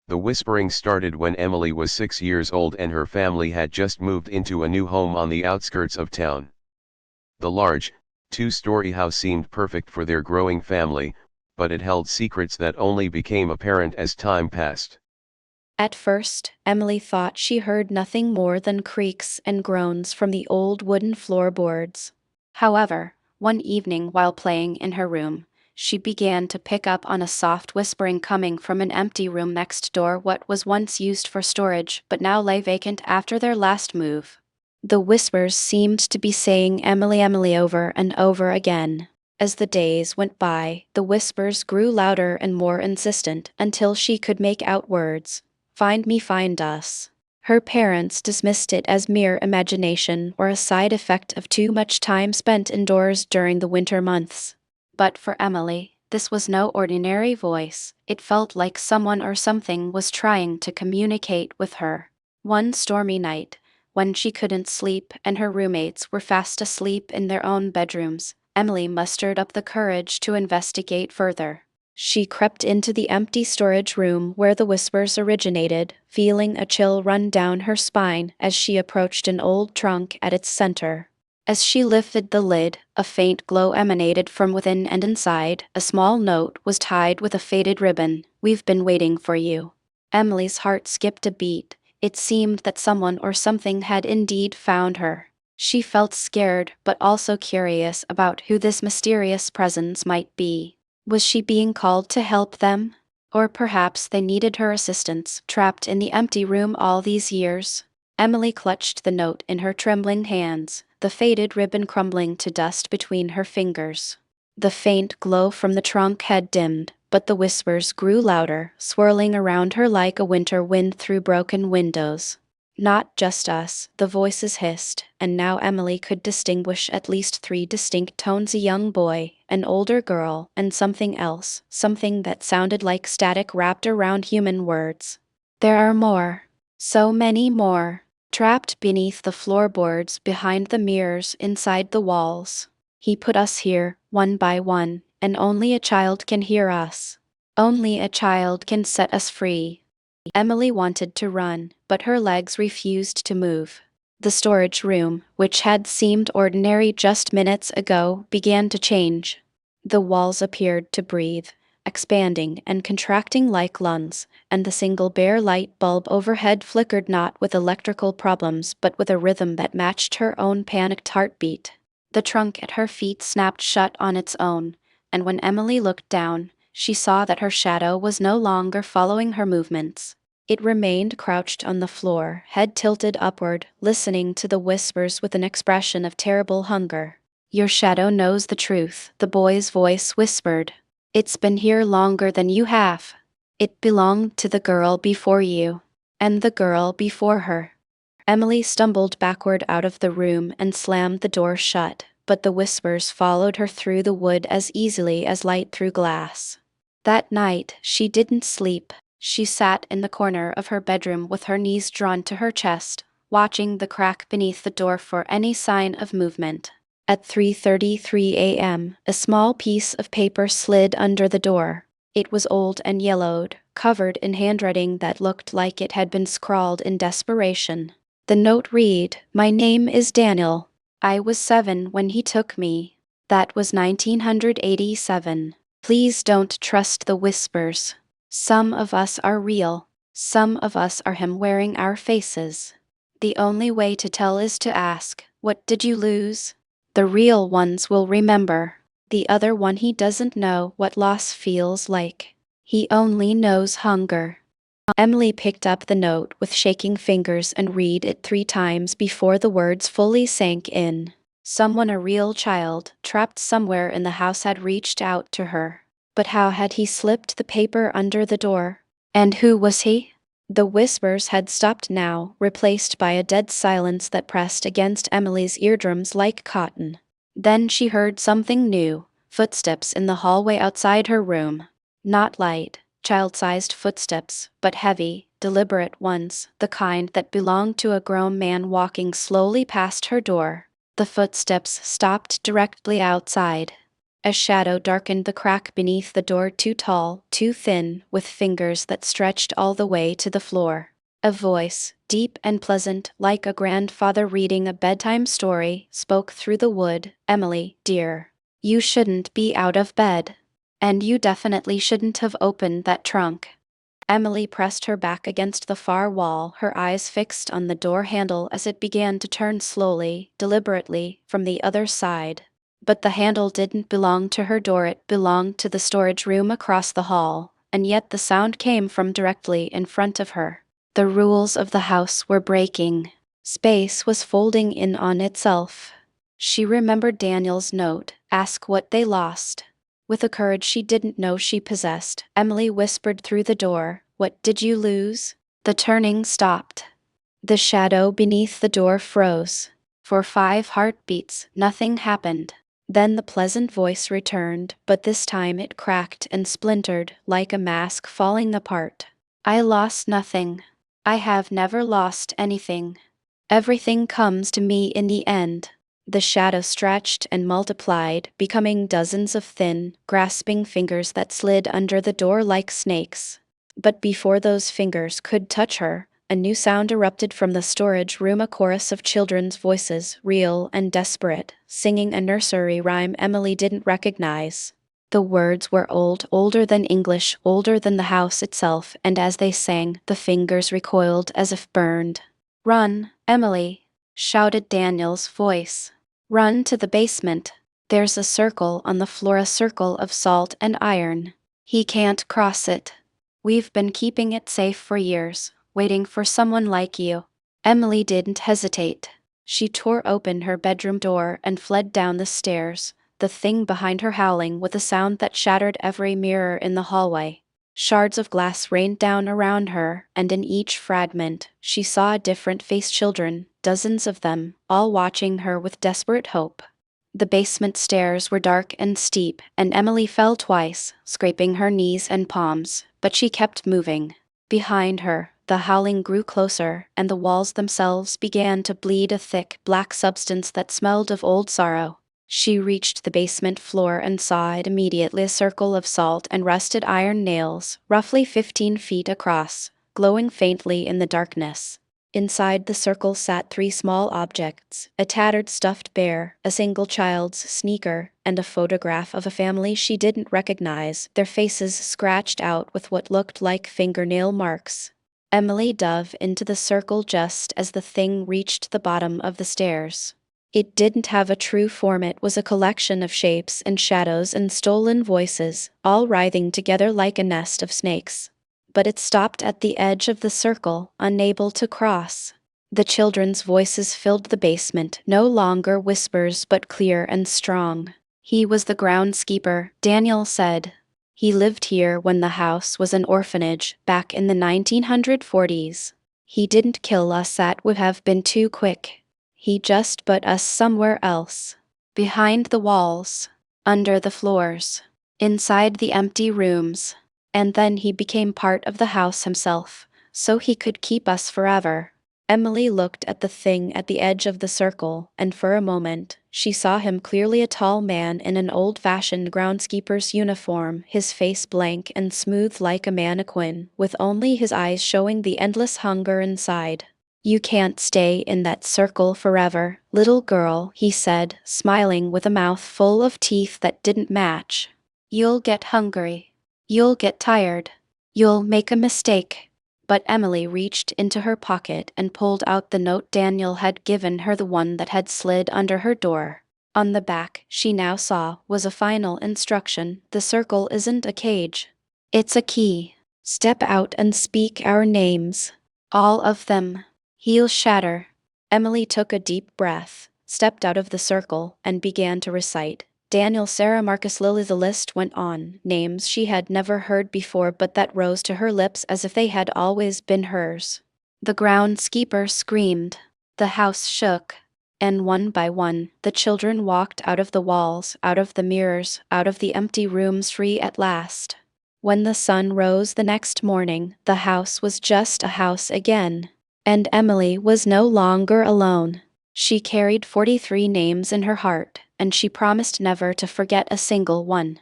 The whispering started when Emily was 6 years old and her family had just moved into a new home on the outskirts of town. The large, two-story house seemed perfect for their growing family, but it held secrets that only became apparent as time passed. At first, Emily thought she heard nothing more than creaks and groans from the old wooden floorboards. However, one evening while playing in her room, she began to pick up on a soft whispering coming from an empty room next door, what was once used for storage but now lay vacant after their last move. The whispers seemed to be saying Emily, Emily over and over again. As the days went by, the whispers grew louder and more insistent until she could make out words. Find me, find us. Her parents dismissed it as mere imagination or a side effect of too much time spent indoors during the winter months. But for Emily, this was no ordinary voice. It felt like someone or something was trying to communicate with her. One stormy night, when she couldn't sleep and her roommates were fast asleep in their own bedrooms, Emily mustered up the courage to investigate further. She crept into the empty storage room where the whispers originated, feeling a chill run down her spine as she approached an old trunk at its center. As she lifted the lid, a faint glow emanated from within, and inside, a small note was tied with a faded ribbon. We've been waiting for you. Emily's heart skipped a beat. It seemed that someone or something had indeed found her. She felt scared but also curious about who this mysterious presence might be. Was she being called to help them? Or perhaps they needed her assistance, trapped in the empty room all these years? Emily clutched the note in her trembling hands, the faded ribbon crumbling to dust between her fingers. The faint glow from the trunk had dimmed, but the whispers grew louder, swirling around her like a winter wind through broken windows. Not just us, the voices hissed, and now Emily could distinguish at least 3 distinct tones: a young boy, an older girl, and something else, something that sounded like static wrapped around human words. There are more. So many more. Trapped beneath the floorboards, behind the mirrors, inside the walls. He put us here, one by one, and only a child can hear us. Only a child can set us free. Emily wanted to run, but her legs refused to move. The storage room, which had seemed ordinary just minutes ago, began to change. The walls appeared to breathe, expanding and contracting like lungs, and the single bare light bulb overhead flickered not with electrical problems but with a rhythm that matched her own panicked heartbeat. The trunk at her feet snapped shut on its own, and when Emily looked down, she saw that her shadow was no longer following her movements. It remained crouched on the floor, head tilted upward, listening to the whispers with an expression of terrible hunger. Your shadow knows the truth, the boy's voice whispered. It's been here longer than you have. It belonged to the girl before you, and the girl before her. Emily stumbled backward out of the room and slammed the door shut, but the whispers followed her through the wood as easily as light through glass. That night, she didn't sleep. She sat in the corner of her bedroom with her knees drawn to her chest, watching the crack beneath the door for any sign of movement. At 3:33 a.m., a small piece of paper slid under the door. It was old and yellowed, covered in handwriting that looked like it had been scrawled in desperation. The note read, "My name is Daniel. I was 7 when he took me. That was 1987. Please don't trust the whispers. Some of us are real. Some of us are him wearing our faces. The only way to tell is to ask, what did you lose? The real ones will remember. The other one, he doesn't know what loss feels like. He only knows hunger." Emily picked up the note with shaking fingers and read it 3 times before the words fully sank in. Someone, a real child, trapped somewhere in the house, had reached out to her. But how had he slipped the paper under the door? And who was he? The whispers had stopped now, replaced by a dead silence that pressed against Emily's eardrums like cotton. Then she heard something new, footsteps in the hallway outside her room. Not light, child-sized footsteps, but heavy, deliberate ones, the kind that belonged to a grown man walking slowly past her door. The footsteps stopped directly outside. A shadow darkened the crack beneath the door, too tall, too thin, with fingers that stretched all the way to the floor. A voice, deep and pleasant, like a grandfather reading a bedtime story, spoke through the wood. "Emily, dear. You shouldn't be out of bed. And you definitely shouldn't have opened that trunk." Emily pressed her back against the far wall, her eyes fixed on the door handle as it began to turn slowly, deliberately, from the other side. But the handle didn't belong to her door, it belonged to the storage room across the hall, and yet the sound came from directly in front of her. The rules of the house were breaking. Space was folding in on itself. She remembered Daniel's note, "Ask what they lost." With a courage she didn't know she possessed, Emily whispered through the door, "What did you lose?" The turning stopped. The shadow beneath the door froze. For 5 heartbeats, nothing happened. Then the pleasant voice returned, but this time it cracked and splintered, like a mask falling apart. "I lost nothing. I have never lost anything. Everything comes to me in the end." The shadow stretched and multiplied, becoming dozens of thin, grasping fingers that slid under the door like snakes. But before those fingers could touch her, a new sound erupted from the storage room, a chorus of children's voices, real and desperate, singing a nursery rhyme Emily didn't recognize. The words were old, older than English, older than the house itself, and as they sang, the fingers recoiled as if burned. "Run, Emily!" shouted Daniel's voice. "Run to the basement. There's a circle on the floor, a circle of salt and iron. He can't cross it. We've been keeping it safe for years, waiting for someone like you." Emily didn't hesitate. She tore open her bedroom door and fled down the stairs, the thing behind her howling with a sound that shattered every mirror in the hallway. Shards of glass rained down around her, and in each fragment, she saw a different face, children, dozens of them, all watching her with desperate hope. The basement stairs were dark and steep, and Emily fell twice, scraping her knees and palms, but she kept moving. Behind her, the howling grew closer, and the walls themselves began to bleed a thick, black substance that smelled of old sorrow. She reached the basement floor and saw it immediately, a circle of salt and rusted iron nails, roughly 15 feet across, glowing faintly in the darkness. Inside the circle sat 3 small objects, a tattered stuffed bear, a single child's sneaker, and a photograph of a family she didn't recognize, their faces scratched out with what looked like fingernail marks. Emily dove into the circle just as the thing reached the bottom of the stairs. It didn't have a true form, it was a collection of shapes and shadows and stolen voices, all writhing together like a nest of snakes. But it stopped at the edge of the circle, unable to cross. The children's voices filled the basement, no longer whispers but clear and strong. "He was the groundskeeper," Daniel said. "He lived here when the house was an orphanage, back in the 1940s. He didn't kill us, that would have been too quick. He just put us somewhere else. Behind the walls, under the floors, inside the empty rooms. And then he became part of the house himself, so he could keep us forever." Emily looked at the thing at the edge of the circle, and for a moment, she saw him clearly, a tall man in an old-fashioned groundskeeper's uniform, his face blank and smooth like a mannequin, with only his eyes showing the endless hunger inside. "You can't stay in that circle forever, little girl," he said, smiling with a mouth full of teeth that didn't match. "You'll get hungry. You'll get tired. You'll make a mistake." But Emily reached into her pocket and pulled out the note Daniel had given her, the one that had slid under her door. On the back, she now saw, was a final instruction: "The circle isn't a cage. It's a key. Step out and speak our names. All of them. He'll shatter." Emily took a deep breath, stepped out of the circle, and began to recite. Daniel, Sarah, Marcus, Lily. The list went on, names she had never heard before but that rose to her lips as if they had always been hers. The groundskeeper screamed. The house shook. And one by one, the children walked out of the walls, out of the mirrors, out of the empty rooms, free at last. When the sun rose the next morning, the house was just a house again. And Emily was no longer alone. She carried 43 names in her heart, and she promised never to forget a single one.